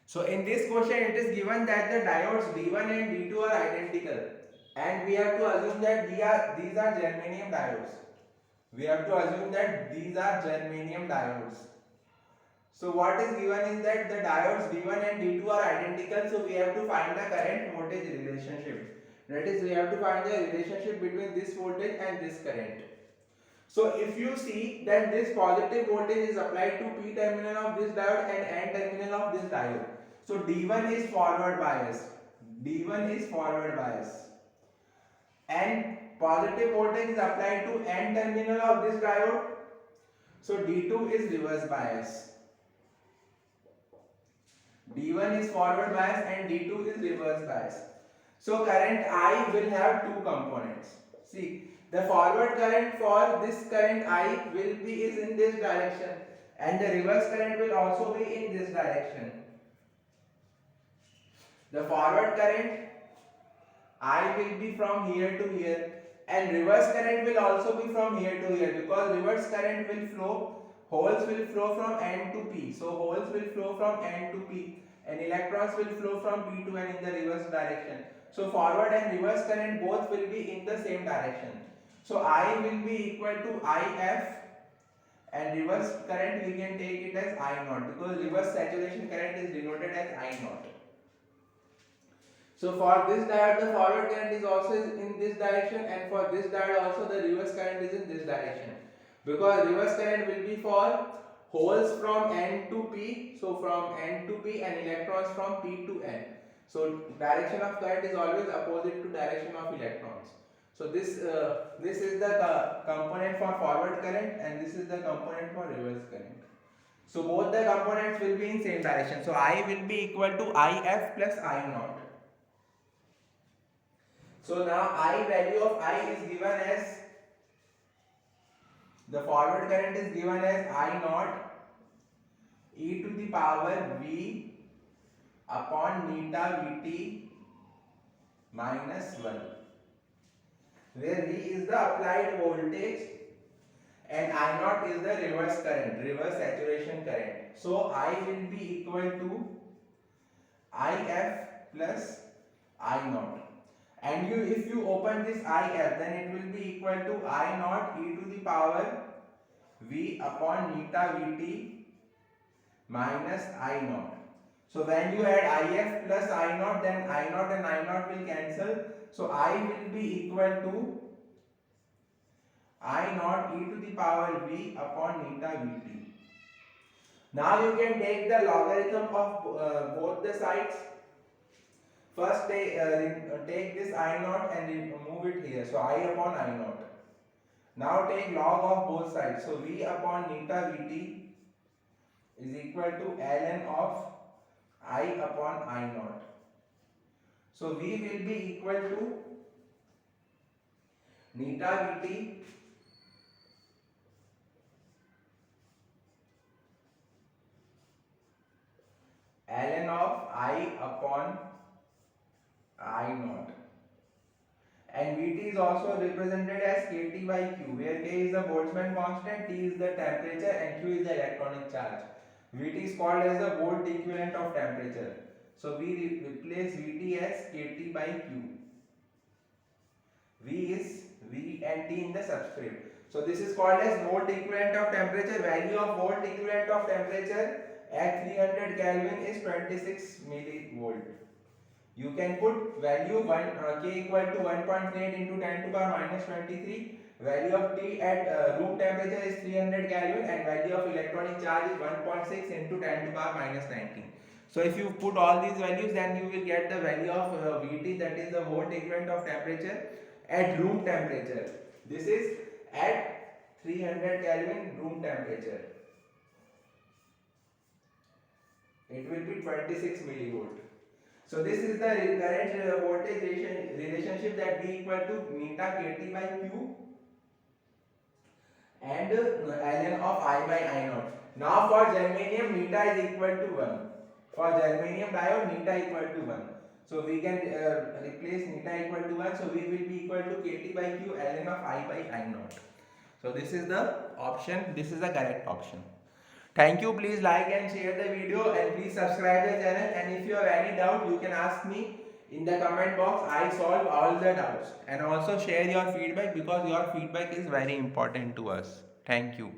So in this question it is given that the diodes D1 and D2 are identical, and we have to assume that these are germanium diodes. We have to assume that these are germanium diodes. So what is given is that the diodes D1 and D2 are identical, so we have to find the current voltage relationship. That is, we have to find the relationship between this voltage and this current. So if you see that this positive voltage is applied to P terminal of this diode and N terminal of this diode. So D1 is forward bias. D1 is forward bias. And positive voltage is applied to N terminal of this diode. So D2 is reverse bias. D1 is forward bias and D2 is reverse bias. So current I will have two components. See, the forward current for this current I will be is in this direction, and the reverse current will also be in this direction. The forward current I will be from here to here, and reverse current will also be from here to here, because reverse current will flow, holes will flow from N to P. So holes will flow from N to P and electrons will flow from P to N in the reverse direction. So forward and reverse current both will be in the same direction. So I will be equal to IF, and reverse current we can take it as I naught, because reverse saturation current is denoted as I naught. So for this diode, the forward current is also in this direction, and for this diode also the reverse current is in this direction. Because reverse current will be for holes from N to P, so from N to P, and electrons from P to N. So direction of current is always opposite to direction of electrons. So this is the component for forward current, and this is the component for reverse current. So both the components will be in same direction. So I will be equal to IF plus I naught. So now I value of I is given as, the forward current is given as I naught e to the power V upon neta Vt minus 1, where V is the applied voltage and I naught is the reverse current, reverse saturation current. So I will be equal to IF plus I naught. And if you open this IF, then it will be equal to I naught e to the power V upon neta Vt minus I naught. So when you add IF plus I naught, then I naught and I naught will cancel. So I will be equal to I naught e to the power V upon neta Vt. Now you can take the logarithm of both the sides. First take this I naught and move it here. So I upon I naught. Now take log of both sides. So V upon neta Vt is equal to ln of I upon I naught. So V will be equal to neta Vt ln of I upon I naught. And Vt is also represented as kT by Q, where K is the Boltzmann constant, T is the temperature, and Q is the electronic charge. Vt is called as the volt equivalent of temperature. So we replace Vt as kT by Q. V is V and T in the subscript. So this is called as volt equivalent of temperature. Value of volt equivalent of temperature at 300 Kelvin is 26 millivolt. You can put value K equal to 1.8 into 10 to the power minus 23. Value of T at room temperature is 300 Kelvin, and value of electronic charge is 1.6 into 10 to the power minus 19. So if you put all these values, then you will get the value of Vt, that is the volt equivalent of temperature at room temperature. This is at 300 Kelvin room temperature. It will be 26 millivolt. So this is the current voltage relationship, that V equal to neta kT by Q and ln of I by I naught. Now for germanium, neta is equal to 1. For germanium diode, neta equal to 1. So we can replace neta equal to 1. So V will be equal to kT by Q ln of I by I naught. So this is the option. This is the correct option. Thank you. Please like and share the video, and please subscribe the channel. And if you have any doubt, you can ask me in the comment box. I solve all the doubts. And also share your feedback, because your feedback is very important to us. Thank you.